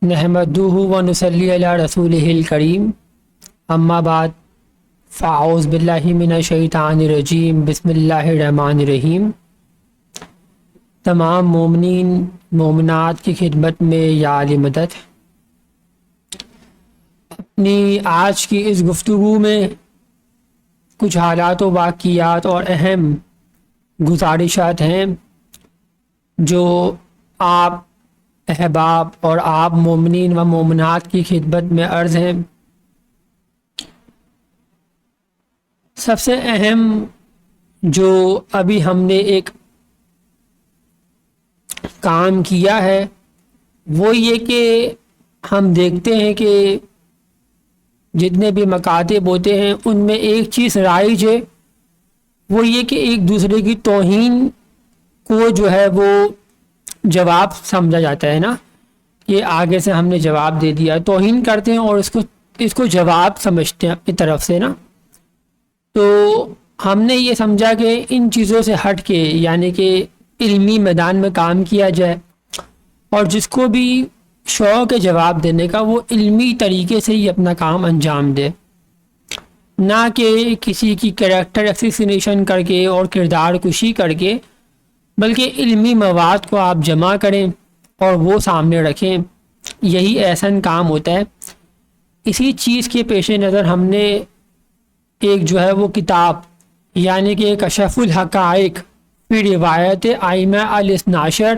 نحمدہ ونصلی علی رسولہ الکریم، اما بعد، فاعوذ باللہ من الشیطان الرجیم، بسم اللہ الرحمن الرحیم۔ تمام مومنین مومنات کی خدمت میں یا علی مدد۔ اپنی آج کی اس گفتگو میں کچھ حالات و واقعات اور اہم گزارشات ہیں جو آپ احباب اور آپ مومنین و مومنات کی خدمت میں عرض ہیں۔ سب سے اہم جو ابھی ہم نے ایک کام کیا ہے وہ یہ کہ ہم دیکھتے ہیں کہ جتنے بھی مکاتب ہوتے ہیں ان میں ایک چیز رائج ہے، وہ یہ کہ ایک دوسرے کی توہین کو جو ہے وہ جواب سمجھا جاتا ہے نا، یہ آگے سے ہم نے جواب دے دیا، توہین کرتے ہیں اور اس کو جواب سمجھتے ہیں اپنی طرف سے نا۔ تو ہم نے یہ سمجھا کہ ان چیزوں سے ہٹ کے یعنی کہ علمی میدان میں کام کیا جائے، اور جس کو بھی شوق ہے جواب دینے کا وہ علمی طریقے سے ہی اپنا کام انجام دے، نہ کہ کسی کی کریکٹر ایکسیسینیشن کر کے اور کردار کشی کر کے، بلکہ علمی مواد کو آپ جمع کریں اور وہ سامنے رکھیں، یہی احسن کام ہوتا ہے۔ اسی چیز کے پیش نظر ہم نے ایک جو ہے وہ کتاب یعنی کہ کشف الحقائق فی روایت ائمہ الاثنا عشر،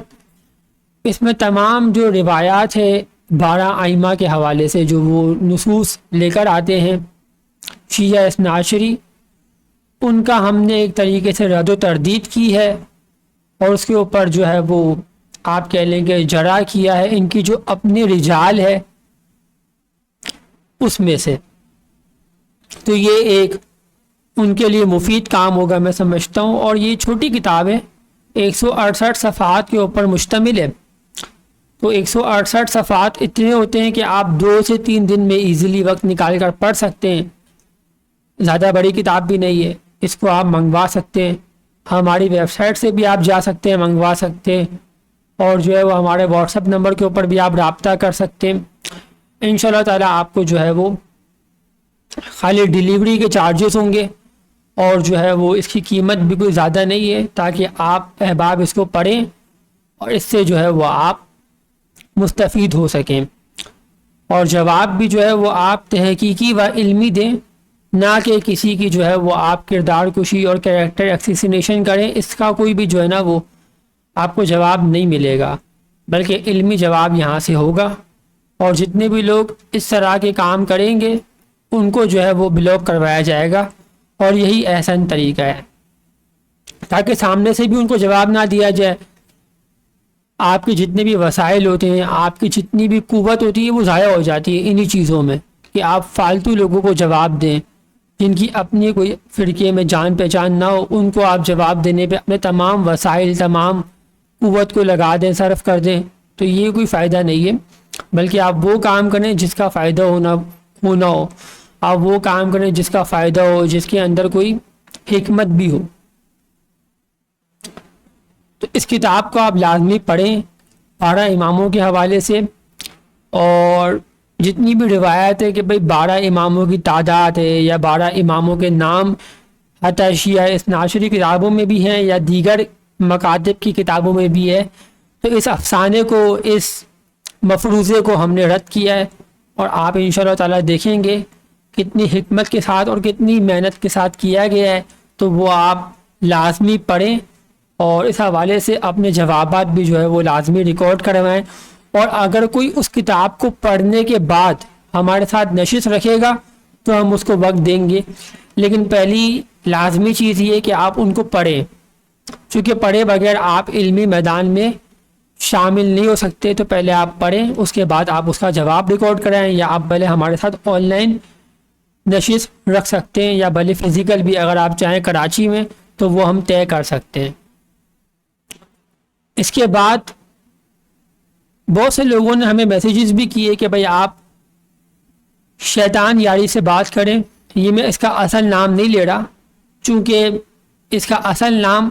اس میں تمام جو روایات ہے 12 ائمہ کے حوالے سے جو وہ نصوص لے کر آتے ہیں شیعہ اثنا عشری، ان کا ہم نے ایک طریقے سے رد و تردید کی ہے، اور اس کے اوپر جو ہے وہ آپ کہہ لیں کہ جرح کیا ہے ان کی جو اپنی رجال ہے اس میں سے۔ تو یہ ایک ان کے لیے مفید کام ہوگا میں سمجھتا ہوں، اور یہ چھوٹی کتاب ہے، 168 صفحات کے اوپر مشتمل ہے۔ تو 168 صفحات اتنے ہوتے ہیں کہ آپ 2 سے 3 دن میں ایزیلی وقت نکال کر پڑھ سکتے ہیں، زیادہ بڑی کتاب بھی نہیں ہے۔ اس کو آپ منگوا سکتے ہیں، ہماری ویب سائٹ سے بھی آپ جا سکتے ہیں، منگوا سکتے ہیں، اور جو ہے وہ ہمارے واٹس ایپ نمبر کے اوپر بھی آپ رابطہ کر سکتے ہیں۔ انشاءاللہ تعالیٰ آپ کو جو ہے وہ خالی ڈیلیوری کے چارجز ہوں گے، اور جو ہے وہ اس کی قیمت بھی کوئی زیادہ نہیں ہے، تاکہ آپ احباب اس کو پڑھیں اور اس سے جو ہے وہ آپ مستفید ہو سکیں، اور جواب بھی جو ہے وہ آپ تحقیقی و علمی دیں، نہ کہ کسی کی جو ہے وہ آپ کردار کشی اور کریکٹر ایکسیسینیشن کریں۔ اس کا کوئی بھی جو ہے نا وہ آپ کو جواب نہیں ملے گا، بلکہ علمی جواب یہاں سے ہوگا، اور جتنے بھی لوگ اس طرح کے کام کریں گے ان کو جو ہے وہ بلاک کروایا جائے گا، اور یہی احسن طریقہ ہے تاکہ سامنے سے بھی ان کو جواب نہ دیا جائے۔ آپ کے جتنے بھی وسائل ہوتے ہیں، آپ کی جتنی بھی قوت ہوتی ہے وہ ضائع ہو جاتی ہے انہی چیزوں میں، کہ آپ فالتو لوگوں کو جواب دیں جن کی اپنی کوئی فرقے میں جان پہچان نہ ہو، ان کو آپ جواب دینے پہ اپنے تمام وسائل تمام قوت کو لگا دیں، صرف کر دیں، تو یہ کوئی فائدہ نہیں ہے۔ بلکہ آپ وہ کام کریں جس کا فائدہ ہونا ہو، آپ وہ کام کریں جس کا فائدہ ہو، جس کے اندر کوئی حکمت بھی ہو۔ تو اس کتاب کو آپ لازمی پڑھیں 12 اماموں کے حوالے سے، اور جتنی بھی روایت ہے کہ بھئی 12 اماموں کی تعداد ہے یا 12 اماموں کے نام حتی شیعہ اثنا عشری کتابوں میں بھی ہیں یا دیگر مکاتب کی کتابوں میں بھی ہے، تو اس افسانے کو، اس مفروضے کو ہم نے رد کیا ہے، اور آپ انشاءاللہ تعالیٰ دیکھیں گے کتنی حکمت کے ساتھ اور کتنی محنت کے ساتھ کیا گیا ہے۔ تو وہ آپ لازمی پڑھیں، اور اس حوالے سے اپنے جوابات بھی جو ہے وہ لازمی ریکارڈ کروائیں، اور اگر کوئی اس کتاب کو پڑھنے کے بعد ہمارے ساتھ نشست رکھے گا تو ہم اس کو وقت دیں گے، لیکن پہلی لازمی چیز یہ کہ آپ ان کو پڑھیں، چونکہ پڑھے بغیر آپ علمی میدان میں شامل نہیں ہو سکتے۔ تو پہلے آپ پڑھیں، اس کے بعد آپ اس کا جواب ریکارڈ کرائیں، یا آپ پہلے ہمارے ساتھ آن لائن نشست رکھ سکتے ہیں، یا بھلے فزیکل بھی اگر آپ چاہیں کراچی میں تو وہ ہم طے کر سکتے ہیں۔ اس کے بعد بہت سے لوگوں نے ہمیں میسیجز بھی کیے کہ بھئی آپ شیطان یاری سے بات کریں۔ یہ میں اس کا اصل نام نہیں لے رہا، چونکہ اس کا اصل نام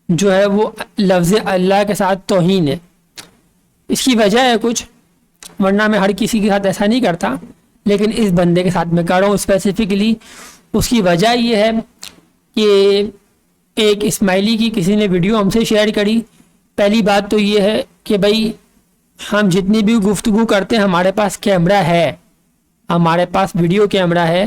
جو ہے وہ لفظ اللہ کے ساتھ توہین ہے۔ اس کی وجہ ہے کچھ، ورنہ میں ہر کسی کے ساتھ ایسا نہیں کرتا، لیکن اس بندے کے ساتھ میں کر رہا ہوں اسپیسیفکلی۔ اس کی وجہ یہ ہے کہ ایک اسماعیلی کی کسی نے ویڈیو ہم سے شیئر کری۔ پہلی بات تو یہ ہے کہ بھائی ہم جتنی بھی گفتگو کرتے ہیں ہمارے پاس کیمرہ ہے، ہمارے پاس ویڈیو کیمرہ ہے،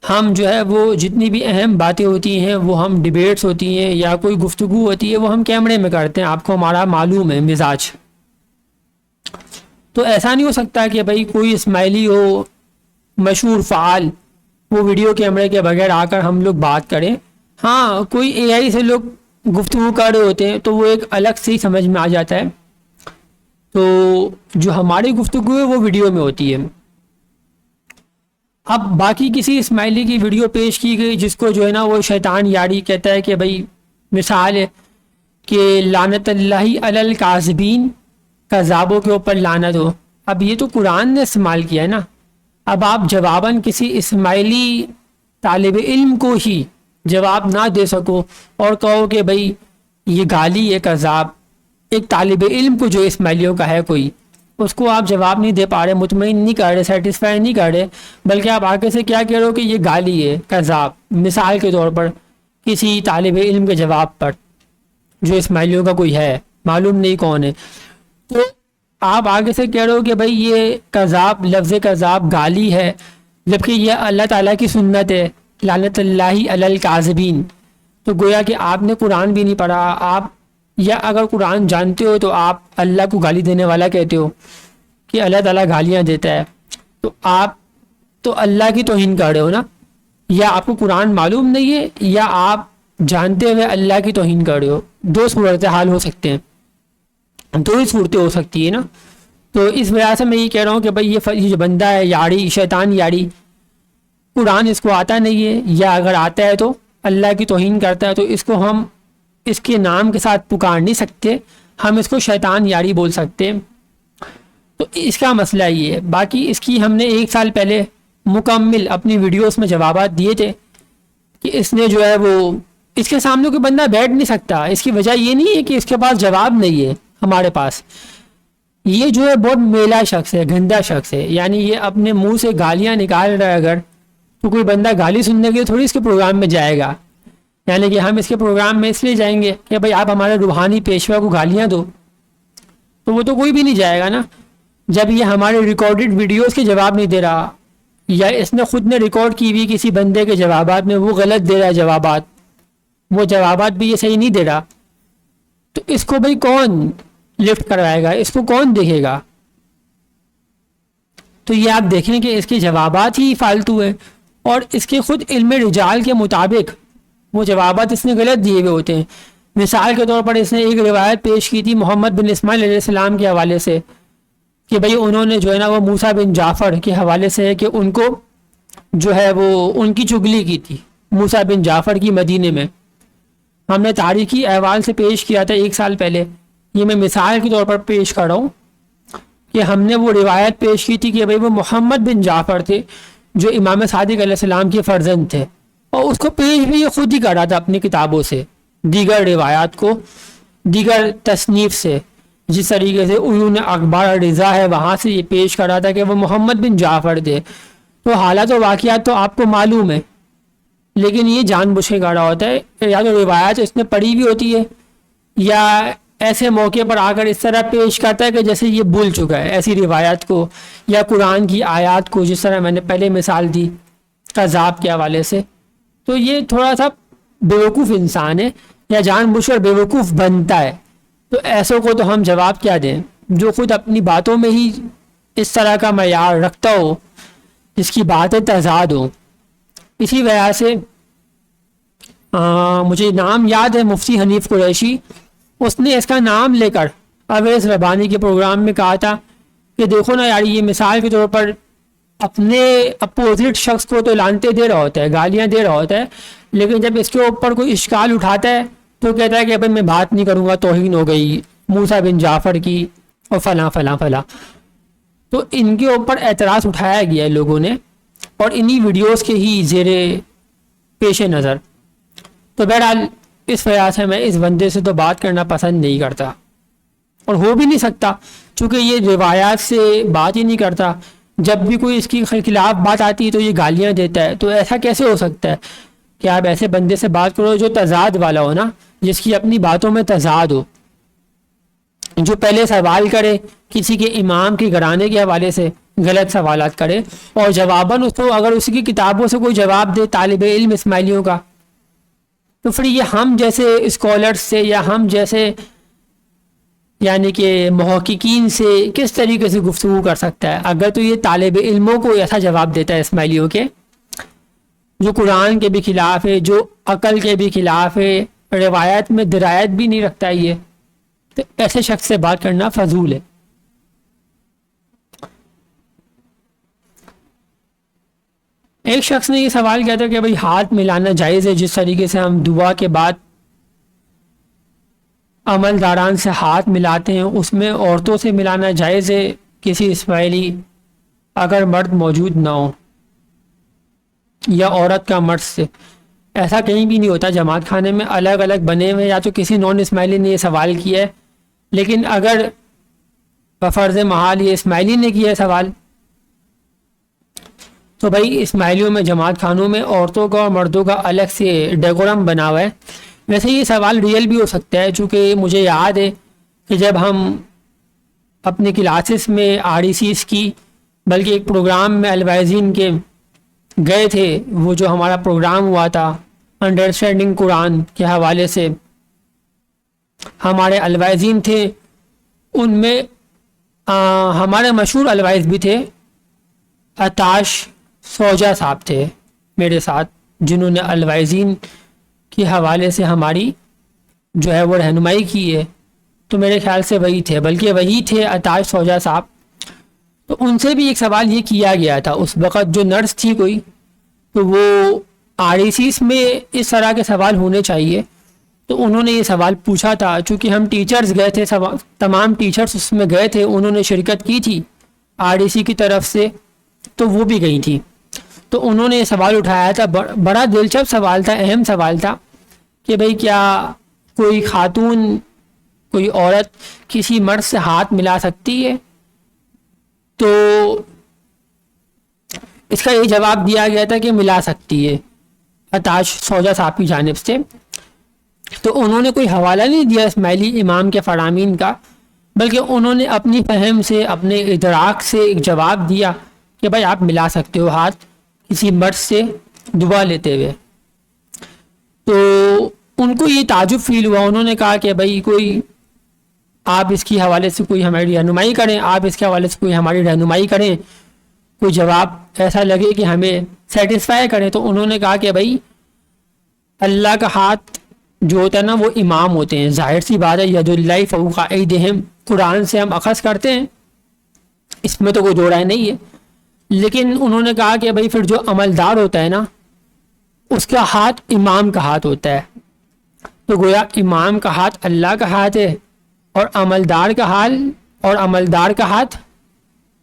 ہم جو ہے وہ جتنی بھی اہم باتیں ہوتی ہیں، وہ ہم ڈیبیٹس ہوتی ہیں یا کوئی گفتگو ہوتی ہے، وہ ہم کیمرے میں کرتے ہیں۔ آپ کو ہمارا معلوم ہے مزاج، تو ایسا نہیں ہو سکتا کہ بھائی کوئی اسماعیلی ہو مشہور فعال، وہ ویڈیو کیمرے کے بغیر آ کر ہم لوگ بات کریں۔ ہاں کوئی اے آئی سے لوگ گفتگو کر رہے ہوتے ہیں تو وہ ایک الگ سے ہی سمجھ میں آ جاتا ہے، تو جو ہماری گفتگو ہے وہ ویڈیو میں ہوتی ہے۔ اب باقی کسی اسماعیلی کی ویڈیو پیش کی گئی جس کو جو ہے نا وہ شیطان یاری کہتا ہے کہ بھائی مثال ہے کہ لعنت اللہ علی الکاذبین، کذابوں کے اوپر لعنت ہو۔ اب یہ تو قرآن نے استعمال کیا ہے نا، اب آپ جواباً کسی اسماعیلی طالب علم کو ہی جواب نہ دے سکو اور کہو کہ بھائی یہ گالی ہے کذاب، ایک طالب علم کو جو اسماعیلیوں کا ہے کوئی، اس کو آپ جواب نہیں دے پا رہے، مطمئن نہیں کر رہے، سیٹسفائی نہیں کر رہے، بلکہ آپ آگے سے کیا کہہ رہے ہو کہ یہ گالی ہے کذاب، مثال کے طور پر کسی طالب علم کے جواب پر جو اسماعیلیوں کا کوئی ہے، معلوم نہیں کون ہے، تو آپ آگے سے کہہ رہے ہو کہ بھائی یہ کذاب، لفظ کذاب گالی ہے، جبکہ یہ اللہ تعالیٰ کی سنت ہے، لعنت اللہ علی الکاذبین۔ تو گویا کہ آپ نے قرآن بھی نہیں پڑھا، آپ یا اگر قرآن جانتے ہو تو آپ اللہ کو گالی دینے والا کہتے ہو کہ اللہ تعالیٰ گالیاں دیتا ہے، تو آپ تو اللہ کی توہین کر رہے ہو نا، یا آپ کو قرآن معلوم نہیں ہے یا آپ جانتے ہوئے اللہ کی توہین کر رہے ہو۔ دو صورتحال ہو سکتے ہیں، دو ہی صورتیں ہو سکتی ہے نا۔ تو اس وجہ سے میں یہ کہہ رہا ہوں کہ بھائی یہ جو بندہ ہے یاری، شیطان یاری، قرآن اس کو آتا نہیں ہے، یا اگر آتا ہے تو اللہ کی توہین کرتا ہے، تو اس کو ہم اس کے نام کے ساتھ پکار نہیں سکتے، ہم اس کو شیطان یاری بول سکتے ہیں۔ تو اس کا مسئلہ یہ ہے۔ باقی اس کی ہم نے 1 سال پہلے مکمل اپنی ویڈیوز میں جوابات دیے تھے کہ اس نے جو ہے وہ اس کے سامنے کوئی بندہ بیٹھ نہیں سکتا۔ اس کی وجہ یہ نہیں ہے کہ اس کے پاس جواب نہیں ہے، ہمارے پاس یہ جو ہے بہت میلا شخص ہے، گندا شخص ہے، یعنی یہ اپنے منہ سے گالیاں نکال رہا ہے، اگر تو کوئی بندہ گالی سننے کے لیے تھوڑی اس کے پروگرام میں جائے گا، یعنی کہ ہم اس کے پروگرام میں اس لیے جائیں گے کہ بھائی آپ ہمارے روحانی پیشوا کو گالیاں دو، تو وہ تو کوئی بھی نہیں جائے گا نا۔ جب یہ ہمارے ریکارڈڈ ویڈیوز کے جواب نہیں دے رہا، یا اس نے خود نے ریکارڈ کی ہوئی کسی بندے کے جوابات میں وہ غلط دے رہا ہے جوابات، وہ جوابات بھی یہ صحیح نہیں دے رہا، تو اس کو بھائی کون لفٹ کروائے گا، اس کو کون دیکھے گا؟ تو یہ آپ دیکھیں کہ اس کے جوابات ہی فالتو ہیں، اور اس کے خود علم رجال کے مطابق وہ جوابات اس نے غلط دیے ہوئے ہوتے ہیں۔ مثال کے طور پر اس نے ایک روایت پیش کی تھی محمد بن اسماعیل علیہ السلام کے حوالے سے کہ بھئی انہوں نے جو ہے نا وہ موسیٰ بن جعفر کے حوالے سے ہے کہ ان کو جو ہے وہ ان کی چگلی کی تھی موسیٰ بن جعفر کی مدینے میں۔ ہم نے تاریخی احوال سے پیش کیا تھا 1 سال پہلے، یہ میں مثال کے طور پر پیش کر رہا ہوں کہ ہم نے وہ روایت پیش کی تھی کہ بھئی وہ محمد بن جعفر تھے جو امام صادق علیہ السلام کے فرزند تھے، اور اس کو پیش بھی یہ خود ہی کر رہا تھا اپنی کتابوں سے، دیگر روایات کو دیگر تصنیف سے، جس طریقے سے عیون اخبار رضا ہے وہاں سے یہ پیش کر رہا تھا کہ وہ محمد بن جعفر تھے۔ تو حالات و واقعات تو آپ کو معلوم ہے، لیکن یہ جان بوجھ کے کر رہا ہوتا ہے، یا تو روایات اس نے پڑھی بھی ہوتی ہے یا ایسے موقع پر آ کر اس طرح پیش کرتا ہے کہ جیسے یہ بھول چکا ہے ایسی روایات کو، یا قرآن کی آیات کو، جس طرح میں نے پہلے مثال دی کذاب کے حوالے سے۔ تو یہ تھوڑا سا بیوقوف انسان ہے، یا جان بوجھ کر بیوقوف بنتا ہے۔ تو ایسوں کو تو ہم جواب کیا دیں جو خود اپنی باتوں میں ہی اس طرح کا معیار رکھتا ہو، جس کی باتیں تضاد ہوں۔ اسی وجہ سے مجھے نام یاد ہے مفتی حنیف قریشی، اس نے اس کا نام لے کر اویس ربانی کے پروگرام میں کہا تھا کہ دیکھو نا یار، یہ مثال کے طور پر اپنے اپوزٹ شخص کو تو لعنتیں دے رہا ہوتا ہے، گالیاں دے رہا ہوتا ہے، لیکن جب اس کے اوپر کوئی اشکال اٹھاتا ہے تو کہتا ہے کہ ابھی میں بات نہیں کروں گا، توہین ہو گئی موسیٰ بن جعفر کی اور فلاں فلاں فلاں۔ تو ان کے اوپر اعتراض اٹھایا گیا ہے لوگوں نے، اور انہی ویڈیوز کے ہی زیر پیش نظر۔ تو بہرحال اس وجہ سے میں اس بندے سے تو بات کرنا پسند نہیں کرتا، اور ہو بھی نہیں سکتا، چونکہ یہ روایات سے بات ہی نہیں کرتا، جب بھی کوئی اس کی خلاف بات آتی ہے تو یہ گالیاں دیتا ہے. تو ایسا کیسے ہو سکتا ہے کہ آپ ایسے بندے سے بات کرو جو تضاد والا ہو نا، جس کی اپنی باتوں میں تضاد ہو، جو پہلے سوال کرے کسی کے امام کے گھرانے کے حوالے سے، غلط سوالات کرے، اور جواباً اس کو اگر اسی کی کتابوں سے کوئی جواب دے طالب علم اسماعیلیوں کا، تو پھر یہ ہم جیسے اسکالرس سے یا ہم جیسے یعنی کہ محققین سے کس طریقے سے گفتگو کر سکتا ہے؟ اگر تو یہ طالب علموں کو ایسا جواب دیتا ہے اسماعیلیوں کے، جو قرآن کے بھی خلاف ہے، جو عقل کے بھی خلاف ہے، روایت میں درایت بھی نہیں رکھتا ہے، یہ تو ایسے شخص سے بات کرنا فضول ہے. ایک شخص نے یہ سوال کیا تھا کہ بھائی ہاتھ ملانا جائز ہے؟ جس طریقے سے ہم دعا کے بعد عملداران سے ہاتھ ملاتے ہیں، اس میں عورتوں سے ملانا جائز ہے کسی اسماعیلی اگر مرد موجود نہ ہو، یا عورت کا مرد سے؟ ایسا کہیں بھی نہیں ہوتا. جماعت خانے میں الگ الگ بنے ہوئے، یا تو کسی نان اسماعیلی نے یہ سوال کیا ہے، لیکن اگر بفرض محال یہ اسماعیلی نے کیا ہے سوال، تو بھائی اسماعیلیوں میں جماعت خانوں میں عورتوں کا اور مردوں کا الگ سے ڈیکورم بنا ہوا ہے. ویسے یہ سوال ریئل بھی ہو سکتا ہے، چونکہ مجھے یاد ہے کہ جب ہم اپنے کلاسز میں RECs کی، بلکہ ایک پروگرام میں الوائزین کے گئے تھے، وہ جو ہمارا پروگرام ہوا تھا انڈرسٹینڈنگ قرآن کے حوالے سے، ہمارے الوائزین تھے، ان میں ہمارے مشہور الوائز بھی تھے. عطاش سوجا صاحب تھے میرے ساتھ، جنہوں نے الوائزین کے حوالے سے ہماری جو ہے وہ رہنمائی کی ہے. تو میرے خیال سے وہی تھے، بلکہ وہی تھے عطاش سوجا صاحب. تو ان سے بھی ایک سوال یہ کیا گیا تھا اس وقت، جو نرس تھی کوئی، تو وہ RECs میں اس طرح کے سوال ہونے چاہیے، تو انہوں نے یہ سوال پوچھا تھا. چونکہ ہم ٹیچرز گئے تھے، تمام ٹیچرز اس میں گئے تھے، انہوں نے شرکت کی تھی REC کی طرف سے، تو وہ بھی گئی تھی. تو انہوں نے یہ سوال اٹھایا تھا، بڑا دلچسپ سوال تھا، اہم سوال تھا، کہ بھئی کیا کوئی خاتون، کوئی عورت کسی مرد سے ہاتھ ملا سکتی ہے؟ تو اس کا یہ جواب دیا گیا تھا کہ ملا سکتی ہے عطاش سوجا صاحب کی جانب سے. تو انہوں نے کوئی حوالہ نہیں دیا اسماعیلی امام کے فرامین کا، بلکہ انہوں نے اپنی فہم سے، اپنے ادراک سے ایک جواب دیا کہ بھائی آپ ملا سکتے ہو ہاتھ کسی مرد سے دعا لیتے ہوئے. تو ان کو یہ تعجب فیل ہوا. انہوں نے کہا کہ بھائی کوئی آپ اس کی حوالے سے کوئی ہماری رہنمائی کریں، آپ اس کے حوالے سے کوئی ہماری رہنمائی کریں، کوئی جواب ایسا لگے کہ ہمیں سیٹسفائی کریں. تو انہوں نے کہا کہ بھائی اللہ کا ہاتھ جو ہوتا ہے نا، وہ امام ہوتے ہیں. ظاہر سی بات ہے، ید اللہ فوق ایدیہم، قرآن سے ہم اخذ کرتے ہیں، اس میں تو کوئی دو رائے نہیں ہے. لیکن انہوں نے کہا کہ بھائی پھر جو عملدار ہوتا ہے نا، اس کا ہاتھ امام کا ہاتھ ہوتا ہے. تو گویا امام کا ہاتھ اللہ کا ہاتھ ہے، اور عملدار کا ہاتھ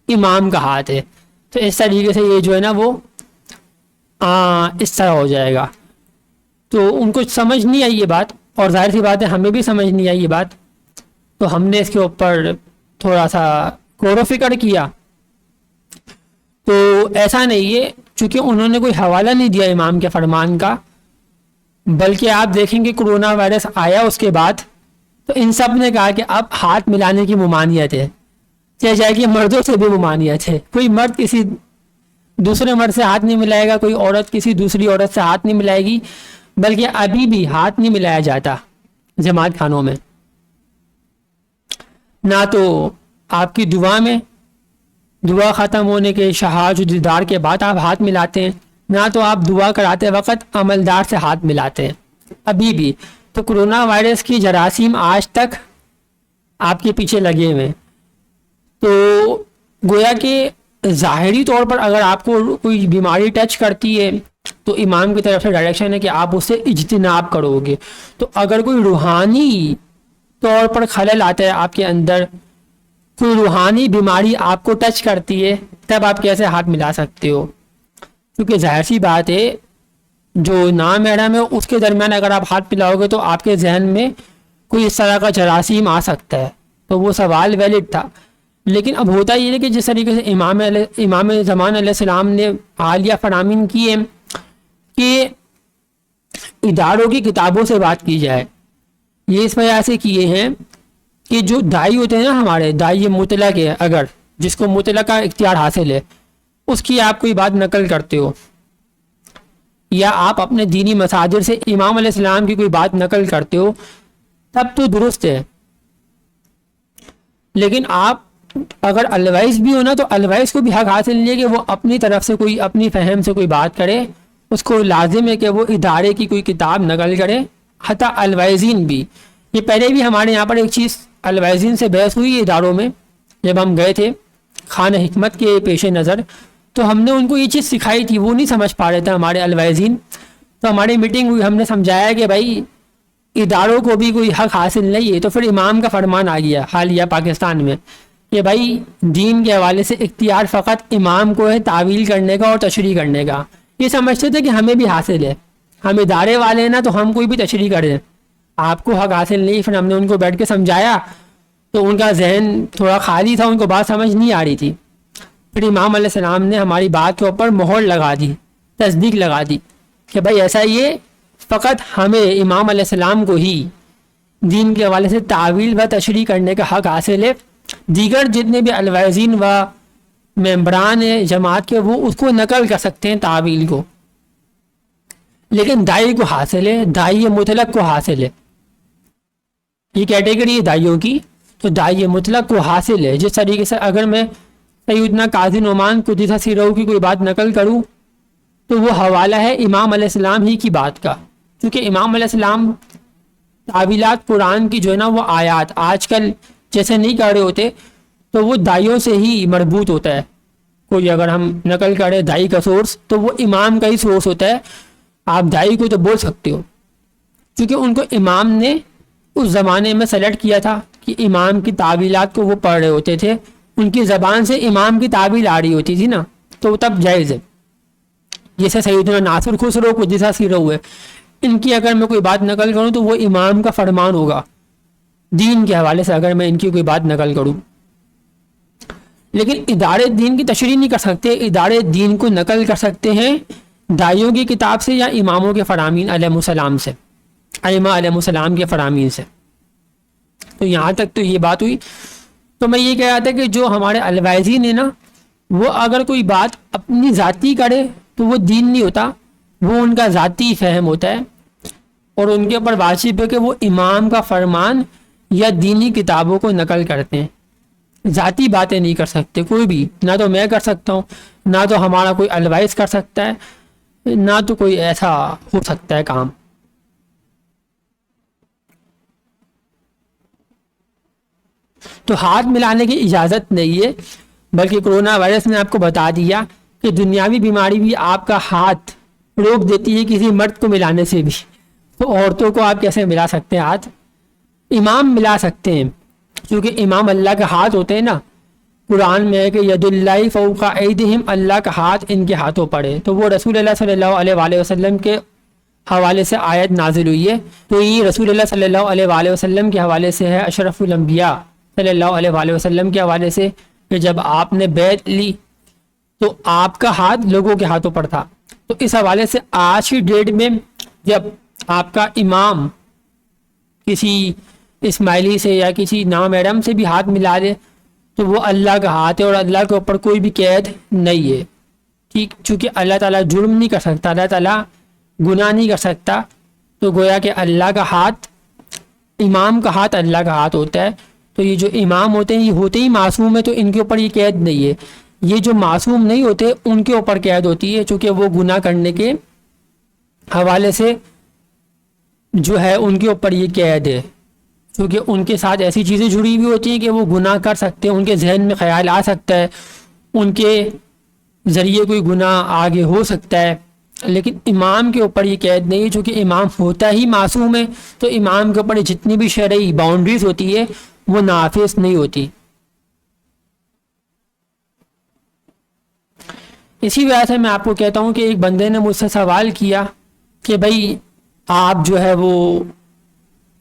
امام کا ہاتھ ہے. تو اس طریقے سے یہ جو ہے نا وہ اس طرح ہو جائے گا. تو ان کو سمجھ نہیں آئی یہ بات، اور ظاہر سی بات ہے ہمیں بھی سمجھ نہیں آئی یہ بات. تو ہم نے اس کے اوپر تھوڑا سا غور و فکر کیا. تو ایسا نہیں ہے، چونکہ انہوں نے کوئی حوالہ نہیں دیا امام کے فرمان کا، بلکہ آپ دیکھیں گے کرونا وائرس آیا اس کے بعد تو ان سب نے کہا کہ اب ہاتھ ملانے کی ممانعت ہے. چاہے جائے کہ مردوں سے بھی ممانعت ہے، کوئی مرد کسی دوسرے مرد سے ہاتھ نہیں ملائے گا، کوئی عورت کسی دوسری عورت سے ہاتھ نہیں ملائے گی، بلکہ ابھی بھی ہاتھ نہیں ملایا جاتا جماعت خانوں میں. نہ تو آپ کی دعا میں، دعا ختم ہونے کے شہادت دیدار کے بعد آپ ہاتھ ملاتے ہیں، نہ تو آپ دعا کراتے وقت عملدار سے ہاتھ ملاتے ہیں ابھی بھی. تو کرونا وائرس کی جراثیم آج تک آپ کے پیچھے لگے ہوئے ہیں. تو گویا کہ ظاہری طور پر اگر آپ کو کوئی بیماری ٹچ کرتی ہے تو امام کی طرف سے ڈائریکشن ہے کہ آپ اس سے اجتناب کرو گے. تو اگر کوئی روحانی طور پر خلل آتا ہے آپ کے اندر، کوئی روحانی بیماری آپ کو ٹچ کرتی ہے، تب آپ کیسے ہاتھ ملا سکتے ہو؟ کیونکہ ظاہر سی بات ہے جو نامحرم ہے اس کے درمیان اگر آپ ہاتھ ملاؤ گے تو آپ کے ذہن میں کوئی اس طرح کا جراثیم آ سکتا ہے. تو وہ سوال ویلڈ تھا. لیکن اب ہوتا یہ ہے کہ جس طریقے سے امام زمان علیہ السلام نے حالیہ فرامین کی ہے کہ اداروں کی کتابوں سے بات کی جائے، یہ اس وجہ سے کیے ہیں کہ جو دائی ہوتے ہیں نا ہمارے دائی مطلق ہے، اگر جس کو مطلق کا اختیار حاصل ہے اس کی آپ کوئی بات نقل کرتے ہو یا آپ اپنے دینی مصادر سے امام علیہ السلام کی کوئی بات نقل کرتے ہو تب تو درست ہے، لیکن آپ اگر الوائز بھی ہو نا تو الوائز کو بھی حق حاصل نہیں ہے کہ وہ اپنی طرف سے کوئی اپنی فہم سے کوئی بات کرے، اس کو لازم ہے کہ وہ ادارے کی کوئی کتاب نقل کرے، حتیٰ الوائزین بھی۔ یہ پہلے بھی ہمارے یہاں پر ایک چیز الوائزین سے بحث ہوئی اداروں میں، جب ہم گئے تھے خانہ حکمت کے پیش نظر تو ہم نے ان کو یہ چیز سکھائی تھی، وہ نہیں سمجھ پا رہے تھے ہمارے الوائزین، تو ہماری میٹنگ ہوئی، ہم نے سمجھایا کہ بھائی اداروں کو بھی کوئی حق حاصل نہیں ہے۔ تو پھر امام کا فرمان آ گیا حالیہ پاکستان میں کہ بھائی دین کے حوالے سے اختیار فقط امام کو ہے تعویل کرنے کا اور تشریح کرنے کا۔ یہ سمجھتے تھے کہ ہمیں بھی حاصل ہے، ہم ادارے والے ہیں نا تو ہم کوئی بھی تشریح کریں، آپ کو حق حاصل نہیں۔ پھر ہم نے ان کو بیٹھ کے سمجھایا تو ان کا ذہن تھوڑا خالی تھا، ان کو بات سمجھ نہیں آ رہی تھی۔ پھر امام علیہ السلام نے ہماری بات کے اوپر مہر لگا دی، تصدیق لگا دی کہ بھائی ایسا یہ فقط ہمیں امام علیہ السلام کو ہی دین کے حوالے سے تعویل و تشریح کرنے کا حق حاصل ہے، دیگر جتنے بھی الوائزین و ممبران جماعت کے وہ اس کو نقل کر سکتے ہیں تعویل کو، لیکن دائی کو حاصل ہے، دائی مطلق کو حاصل ہے۔ یہ کیٹیگری ہے دائیوں کی، تو دائی مطلق کو حاصل ہے۔ جس طریقے سے اگر میں سیدنا قاضی نعمان قدس سرہ کی کوئی بات نقل کروں تو وہ حوالہ ہے امام علیہ السلام ہی کی بات کا، کیونکہ امام علیہ السلام تعویلات قرآن کی جو ہے نا وہ آیات آج کل جیسے نہیں کر رہے ہوتے، تو وہ دائیوں سے ہی مربوط ہوتا ہے۔ کوئی اگر ہم نقل کریں دائی کا سورس تو وہ امام کا ہی سورس ہوتا ہے، آپ دائی کو تو بول سکتے ہو، کیونکہ ان کو امام نے اس زمانے میں سلیکٹ کیا تھا کہ امام کی تعویلات کو وہ پڑھ رہے ہوتے تھے، ان کی زبان سے امام کی تعویل آ رہی ہوتی تھی نا، تو تب جائز ہے۔ جیسے سیدنا ناصر خسرو کو جیسا سیرہ ہوئے، ان کی اگر میں کوئی بات نقل کروں تو وہ امام کا فرمان ہوگا دین کے حوالے سے، اگر میں ان کی کوئی بات نقل کروں۔ لیکن ادارے دین کی تشریح نہیں کر سکتے، ادارے دین کو نقل کر سکتے ہیں دائیوں کی کتاب سے یا اماموں کے فرامین علیہ السلام سے، ائمہ علیہ السلام کے فرامین سے۔ تو یہاں تک تو یہ بات ہوئی۔ تو میں یہ کہہ رہا تھا کہ جو ہمارے الوائزین ہیں نا، وہ اگر کوئی بات اپنی ذاتی کرے تو وہ دین نہیں ہوتا، وہ ان کا ذاتی فہم ہوتا ہے، اور ان کے اوپر واجب ہے کہ وہ امام کا فرمان یا دینی کتابوں کو نقل کرتے ہیں، ذاتی باتیں نہیں کر سکتے کوئی بھی، نہ تو میں کر سکتا ہوں، نہ تو ہمارا کوئی الوائز کر سکتا ہے، نہ تو کوئی ایسا ہو سکتا ہے کام۔ تو ہاتھ ملانے کی اجازت نہیں ہے، بلکہ کرونا وائرس نے آپ کو بتا دیا کہ دنیاوی بیماری بھی آپ کا ہاتھ روک دیتی ہے کسی مرد کو ملانے سے بھی، تو عورتوں کو آپ کیسے ملا سکتے ہیں ہاتھ؟ امام ملا سکتے ہیں، کیونکہ امام اللہ کا ہاتھ ہوتے ہیں نا، قرآن میں ہے کہ ید اللہ فوق ایدیہم، اللہ کا ہاتھ ان کے ہاتھوں پر ہے، تو وہ رسول اللہ صلی اللہ علیہ وآلہ وسلم کے حوالے سے آیت نازل ہوئی ہے۔ تو یہ رسول اللہ صلی اللہ علیہ وآلہ وسلم کے حوالے سے ہے، اشرف الانبیاء صلی اللہ علیہ وآلہ وسلم کے حوالے سے، کہ جب آپ نے بیعت لی تو آپ کا ہاتھ لوگوں کے ہاتھوں پر تھا۔ تو اس حوالے سے آج کی ڈیٹ میں جب آپ کا امام کسی اسماعیلی سے یا کسی نامحرم سے بھی ہاتھ ملا دے تو وہ اللہ کا ہاتھ ہے، اور اللہ کے اوپر کوئی بھی قید نہیں ہے، ٹھیک، چونکہ اللہ تعالیٰ جرم نہیں کر سکتا، اللہ تعالیٰ گناہ نہیں کر سکتا، تو گویا کہ اللہ کا ہاتھ، امام کا ہاتھ اللہ کا ہاتھ ہوتا ہے۔ تو یہ جو امام ہوتے ہیں یہ ہوتے ہی معصوم ہے، تو ان کے اوپر یہ قید نہیں ہے۔ یہ جو معصوم نہیں ہوتے ان کے اوپر قید ہوتی ہے، چونکہ وہ گناہ کرنے کے حوالے سے جو ہے ان کے اوپر یہ قید ہے، کیونکہ ان کے ساتھ ایسی چیزیں جڑی ہوئی ہوتی ہیں کہ وہ گناہ کر سکتے ہیں، ان کے ذہن میں خیال آ سکتا ہے، ان کے ذریعے کوئی گناہ آگے ہو سکتا ہے، لیکن امام کے اوپر یہ قید نہیں ہے، چونکہ امام ہوتا ہی معصوم ہے، تو امام کے اوپر جتنی بھی شرعی باؤنڈریز ہوتی ہے وہ نافذ نہیں ہوتی۔ اسی وجہ سے میں آپ کو کہتا ہوں کہ ایک بندے نے مجھ سے سوال کیا کہ بھائی آپ جو ہے وہ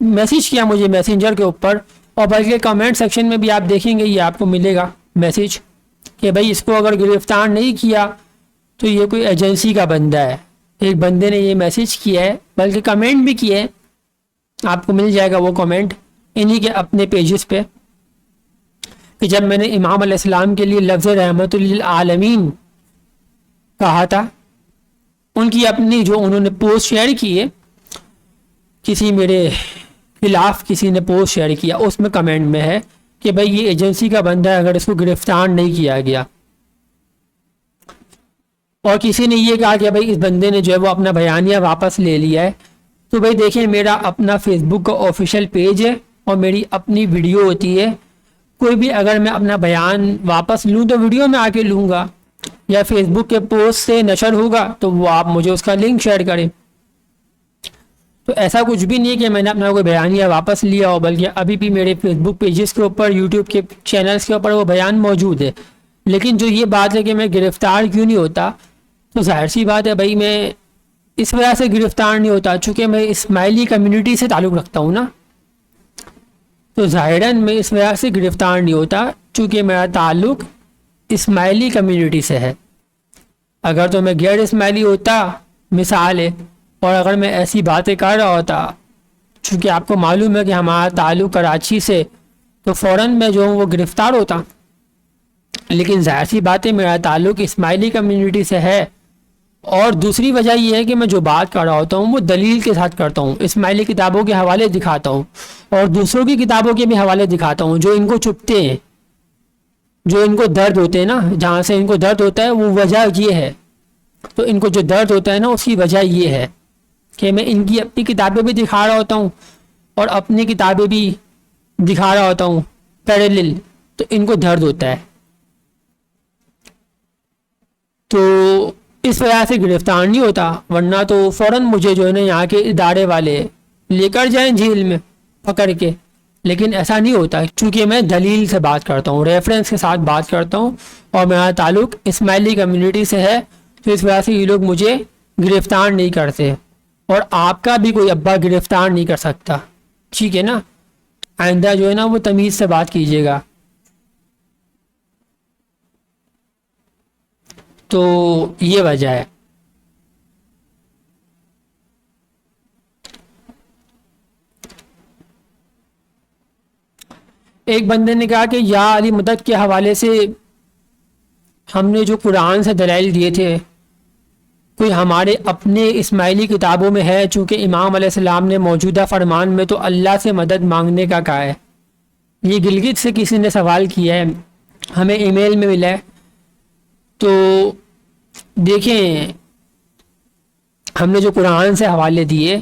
میسیج کیا مجھے میسنجر کے اوپر اور بلکہ کمنٹ سیکشن میں بھی آپ دیکھیں گے یہ آپ کو ملے گا میسیج کہ بھائی اس کو اگر گرفتار نہیں کیا تو یہ کوئی ایجنسی کا بندہ ہے. ایک بندے نے یہ میسیج کیا ہے, بلکہ کمنٹ بھی کیا ہے, آپ کو مل جائے گا وہ کمنٹ انہی کے اپنے پیجز پہ, کہ جب میں نے امام علیہ السلام کے لیے لفظ رحمت للعالمین کہا تھا, ان کی اپنی جو انہوں نے پوسٹ شیئر کی ہے, کسی میرے خلاف کسی نے پوسٹ شیئر کیا, اس میں کمنٹ میں ہے کہ بھائی یہ ایجنسی کا بندہ ہے اگر اس کو گرفتار نہیں کیا گیا. اور کسی نے یہ کہا کہ بھائی اس بندے نے جو ہے وہ اپنا بیانیہ واپس لے لیا ہے. تو بھائی دیکھیں, میرا اپنا فیس بک کا آفیشیل پیج ہے اور میری اپنی ویڈیو ہوتی ہے. کوئی بھی اگر میں اپنا بیان واپس لوں تو ویڈیو میں آ کے لوں گا, یا فیس بک کے پوسٹ سے نشر ہوگا تو وہ آپ مجھے اس کا لنک شیئر کریں. تو ایسا کچھ بھی نہیں ہے کہ میں نے اپنا کوئی بیانیہ واپس لیا ہو, بلکہ ابھی بھی میرے فیس بک پیجز کے اوپر, یوٹیوب کے چینلز کے اوپر وہ بیان موجود ہے. لیکن جو یہ بات ہے کہ میں گرفتار کیوں نہیں ہوتا, تو ظاہر سی بات ہے بھائی میں اس وجہ سے گرفتار نہیں ہوتا چونکہ میں اسماعیلی کمیونٹی سے تعلق رکھتا ہوں نا. تو ظاہراً میں اس وجہ سے گرفتار نہیں ہوتا چونکہ میرا تعلق اسماعیلی کمیونٹی سے ہے. اگر تو میں غیر اسماعیلی ہوتا, مثال ہے, اور اگر میں ایسی باتیں کر رہا ہوتا, چونکہ آپ کو معلوم ہے کہ ہمارا تعلق کراچی سے, تو فوراً میں جو ہوں وہ گرفتار ہوتا. لیکن ظاہر سی بات ہے میرا تعلق اسماعیلی کمیونٹی سے ہے. اور دوسری وجہ یہ ہے کہ میں جو بات کر رہا ہوتا ہوں وہ دلیل کے ساتھ کرتا ہوں, اسماعیلی کتابوں کے حوالے دکھاتا ہوں اور دوسروں کی کتابوں کے بھی حوالے دکھاتا ہوں جو ان کو چپتے ہیں, جو ان کو درد ہوتے ہیں نا, جہاں سے ان کو درد ہوتا ہے وہ وجہ یہ ہے. تو ان کو جو درد ہوتا ہے نا اس کی وجہ یہ ہے کہ میں ان کی اپنی کتابیں بھی دکھا رہا ہوتا ہوں اور اپنی کتابیں بھی دکھا رہا ہوتا ہوں پیرالل, تو ان کو درد ہوتا ہے. تو اس وجہ سے گرفتار نہیں ہوتا, ورنہ تو فوراً مجھے جو ہے نا یہاں کے ادارے والے لے کر جائیں جیل میں پکڑ کے. لیکن ایسا نہیں ہوتا چونکہ میں دلیل سے بات کرتا ہوں, ریفرنس کے ساتھ بات کرتا ہوں, اور میرا تعلق اسماعیلی کمیونٹی سے ہے. تو اس وجہ سے یہ لوگ مجھے گرفتار نہیں کرتے, اور آپ کا بھی کوئی ابا گرفتار نہیں کر سکتا. ٹھیک ہے نا, آئندہ جو ہے نا وہ تمیز سے بات کیجیے گا. تو یہ وجہ ہے. ایک بندے نے کہا کہ یا علی مدد کے حوالے سے ہم نے جو قرآن سے دلائل دیے تھے کوئی ہمارے اپنے اسماعیلی کتابوں میں ہے, چونکہ امام علیہ السلام نے موجودہ فرمان میں تو اللہ سے مدد مانگنے کا کہا ہے. یہ گلگت سے کسی نے سوال کیا ہے, ہمیں ای میل میں ملا ہے. تو دیکھیں, ہم نے جو قرآن سے حوالے دیے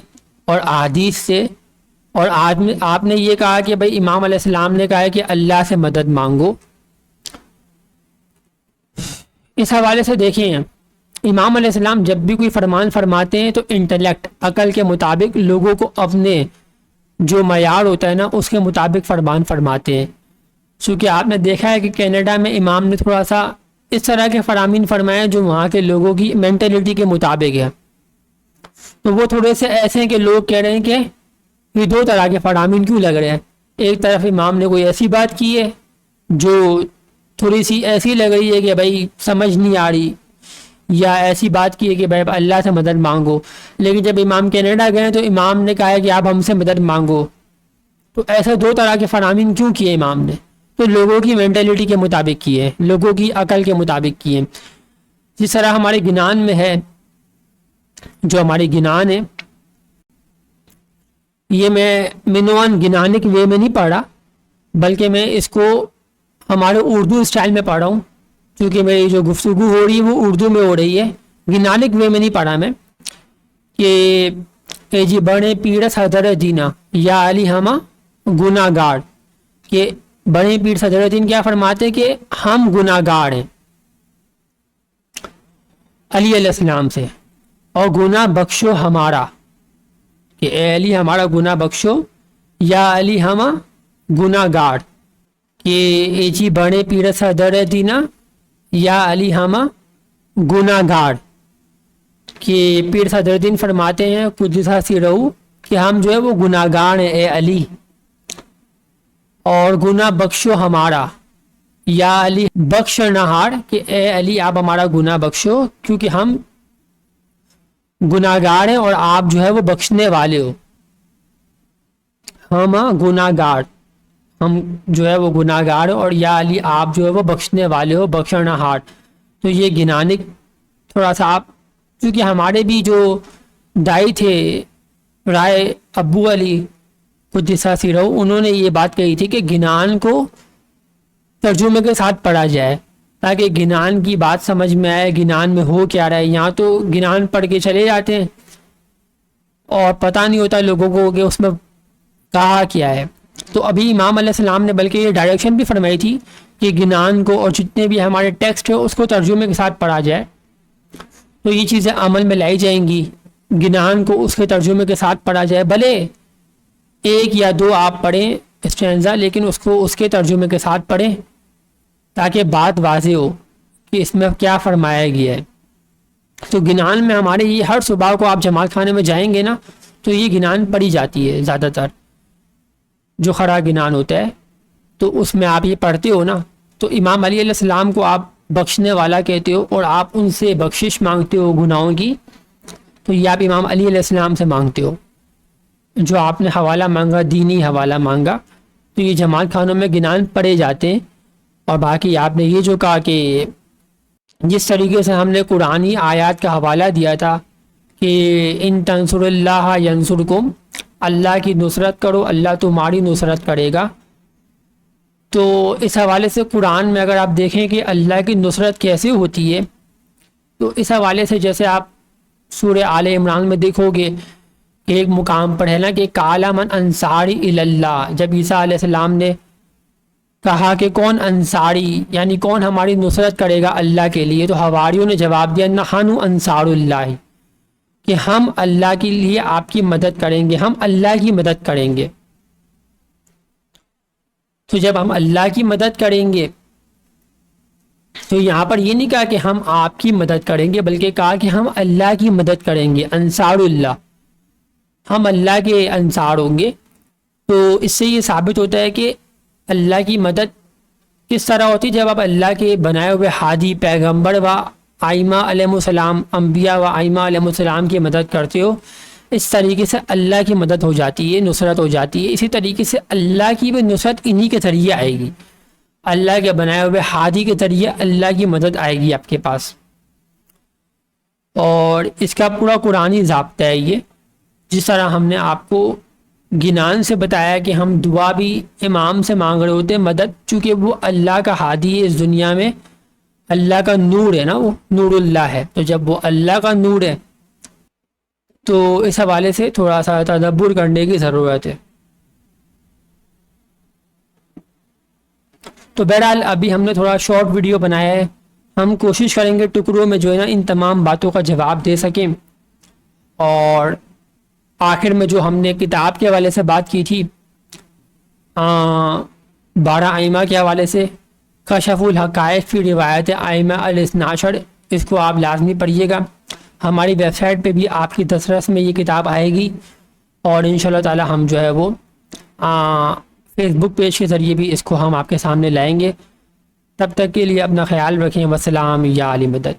اور احادیث سے, اور آپ نے یہ کہا کہ بھائی امام علیہ السلام نے کہا ہے کہ اللہ سے مدد مانگو. اس حوالے سے دیکھیں, امام علیہ السلام جب بھی کوئی فرمان فرماتے ہیں تو انٹلیکٹ, عقل کے مطابق, لوگوں کو اپنے جو معیار ہوتا ہے نا اس کے مطابق فرمان فرماتے ہیں. چونکہ آپ نے دیکھا ہے کہ کینیڈا میں امام نے تھوڑا سا اس طرح کے فرامین فرمائے جو وہاں کے لوگوں کی مینٹلٹی کے مطابق ہے. تو وہ تھوڑے سے ایسے ہیں کہ لوگ کہہ رہے ہیں کہ یہ دو طرح کے فرامین کیوں لگ رہے ہیں. ایک طرف امام نے کوئی ایسی بات کی ہے جو تھوڑی سی ایسی لگ رہی ہے کہ بھائی سمجھ نہیں آ رہی, یا ایسی بات کی ہے کہ بھائی اللہ سے مدد مانگو. لیکن جب امام کینیڈا گئے تو امام نے کہا ہے کہ آپ ہم سے مدد مانگو. تو ایسے دو طرح کے فرامین کیوں کیے امام نے؟ تو لوگوں کی مینٹلٹی کے مطابق کیے, لوگوں کی عقل کے مطابق کیے. جس طرح ہمارے گنان میں ہے, جو ہماری گنان ہے یہ میں منوان گنانک وے میں نہیں پڑھا, بلکہ میں اس کو ہمارے اردو اسٹائل میں پڑھ رہا ہوں, کیونکہ میری جو گفتگو ہو رہی ہے وہ اردو میں ہو رہی ہے. گنانک وے میں نہیں پڑھا میں کہ اے جی بڑے پیر صدر دینا یا علی ہما گناہ گار, کہ بڑے پیر صدر دین کیا فرماتے کہ ہم گناہ گار ہیں علی علیہ السلام سے, اور گناہ بخشو ہمارا, کہ اے علی ہمارا گناہ بخشو, یا علی ہما گناہ گار, کہ اے جی بڑے پیر صدر دینا یا علی ہما گناہ گار, کہ پیر صدر دین فرماتے ہیں قدسہ سی رہو کہ ہم جو ہے وہ گناہ گار ہیں اے علی. اور گناہ بخشو ہمارا، یا علی بخش نہار، کہ اے علی آپ ہمارا گناہ بخشو کیونکہ ہم گناہ گار ہیں اور آپ جو ہے وہ بخشنے والے ہو. ہم گناہ گار، ہم جو ہے وہ گناہ گار اور یا علی آپ جو ہے وہ بخشنے والے ہو، بخشنا ہار. تو یہ گنانے تھوڑا سا آپ، کیونکہ ہمارے بھی جو دائی تھے رائے ابو علی قدس سیرہ، انہوں نے یہ بات کہی تھی کہ گنان کو ترجمے کے ساتھ پڑھا جائے تاکہ گنان کی بات سمجھ میں آئے، گنان میں ہو کیا رہا ہے. یہاں تو گنان پڑھ کے چلے جاتے ہیں اور پتہ نہیں ہوتا لوگوں کو کہ اس میں کہا کیا ہے. تو ابھی امام علیہ السلام نے بلکہ یہ ڈائریکشن بھی فرمائی تھی کہ گنان کو اور جتنے بھی ہمارے ٹیکسٹ ہے اس کو ترجمے کے ساتھ پڑھا جائے. تو یہ چیزیں عمل میں لائی جائیں گی، گنان کو اس کے ترجمے کے ساتھ پڑھا جائے، بھلے ایک یا دو آپ پڑھیں اسٹینزا، لیکن اس کو اس کے ترجمے کے ساتھ پڑھیں تاکہ بات واضح ہو کہ اس میں کیا فرمایا گیا ہے. تو گنان میں ہمارے یہ ہر صبح کو آپ جماعت خانے میں جائیں گے نا تو یہ گنان پڑھی جاتی ہے، زیادہ تر جو خرا گنان ہوتا ہے تو اس میں آپ یہ پڑھتے ہو نا. تو امام علی علیہ السلام کو آپ بخشنے والا کہتے ہو اور آپ ان سے بخشش مانگتے ہو گناہوں کی، تو یہ آپ امام علی علیہ السلام سے مانگتے ہو. جو آپ نے حوالہ مانگا، دینی حوالہ مانگا، تو یہ جماعت خانوں میں گنان پڑھے جاتے ہیں. اور باقی آپ نے یہ جو کہا کہ جس طریقے سے ہم نے قرآنی آیات کا حوالہ دیا تھا کہ ان تنصر اللہ ینصرکم، اللہ کی نصرت کرو اللہ تمہاری نصرت کرے گا. تو اس حوالے سے قرآن میں اگر آپ دیکھیں کہ اللہ کی نصرت کیسے ہوتی ہے، تو اس حوالے سے جیسے آپ سورہ آل عمران میں دیکھو گے کہ ایک مقام پر ہے نا کہ قال من انصاری الی اللہ، جب عیسیٰ علیہ السلام نے کہا کہ کون انصاری یعنی کون ہماری نصرت کرے گا اللہ کے لیے، تو حواریوں نے جواب دیا نحن انصار اللہ، کہ ہم اللہ کے لیے آپ کی مدد کریں گے، ہم اللہ کی مدد کریں گے. تو جب ہم اللہ کی مدد کریں گے تو یہاں پر یہ نہیں کہا کہ ہم آپ کی مدد کریں گے، بلکہ کہا کہ ہم اللہ کی مدد کریں گے، انصار اللہ، ہم اللہ کے انصار ہوں گے. تو اس سے یہ ثابت ہوتا ہے کہ اللہ کی مدد کس طرح ہوتی ہے، جب آپ اللہ کے بنائے ہوئے ہادی پیغمبر و ائمہ علیہ السلام، انبیاء و ائمہ علیہ السلام کی مدد کرتے ہو، اس طریقے سے اللہ کی مدد ہو جاتی ہے، نصرت ہو جاتی ہے. اسی طریقے سے اللہ کی بھی نصرت انہی کے ذریعے آئے گی، اللہ کے بنائے ہوئے ہادی کے ذریعے اللہ کی مدد آئے گی آپ کے پاس. اور اس کا پورا قرآنی ضابطہ ہے یہ، جس طرح ہم نے آپ کو گنان سے بتایا کہ ہم دعا بھی امام سے مانگ رہے ہوتے ہیں مدد، چونکہ وہ اللہ کا ہادی ہے اس دنیا میں، اللہ کا نور ہے نا، وہ نور اللہ ہے. تو جب وہ اللہ کا نور ہے تو اس حوالے سے تھوڑا سا تدبر کرنے کی ضرورت ہے. تو بہرحال ابھی ہم نے تھوڑا شارٹ ویڈیو بنایا ہے، ہم کوشش کریں گے ٹکڑوں میں جو ہے نا ان تمام باتوں کا جواب دے سکیں. اور آخر میں جو ہم نے کتاب کے حوالے سے بات کی تھی 12 ائمہ کے حوالے سے، کشف الحقائق فی روایت ائمہ الاثنا عشر، اس کو آپ لازمی پڑھیے گا. ہماری ویب سائٹ پہ بھی آپ کی دسترس میں یہ کتاب آئے گی، اور انشاءاللہ تعالی ہم جو ہے وہ فیس بک پیج کے ذریعے بھی اس کو ہم آپ کے سامنے لائیں گے. تب تک کے لیے اپنا خیال رکھیں. والسلام یا علی مدد.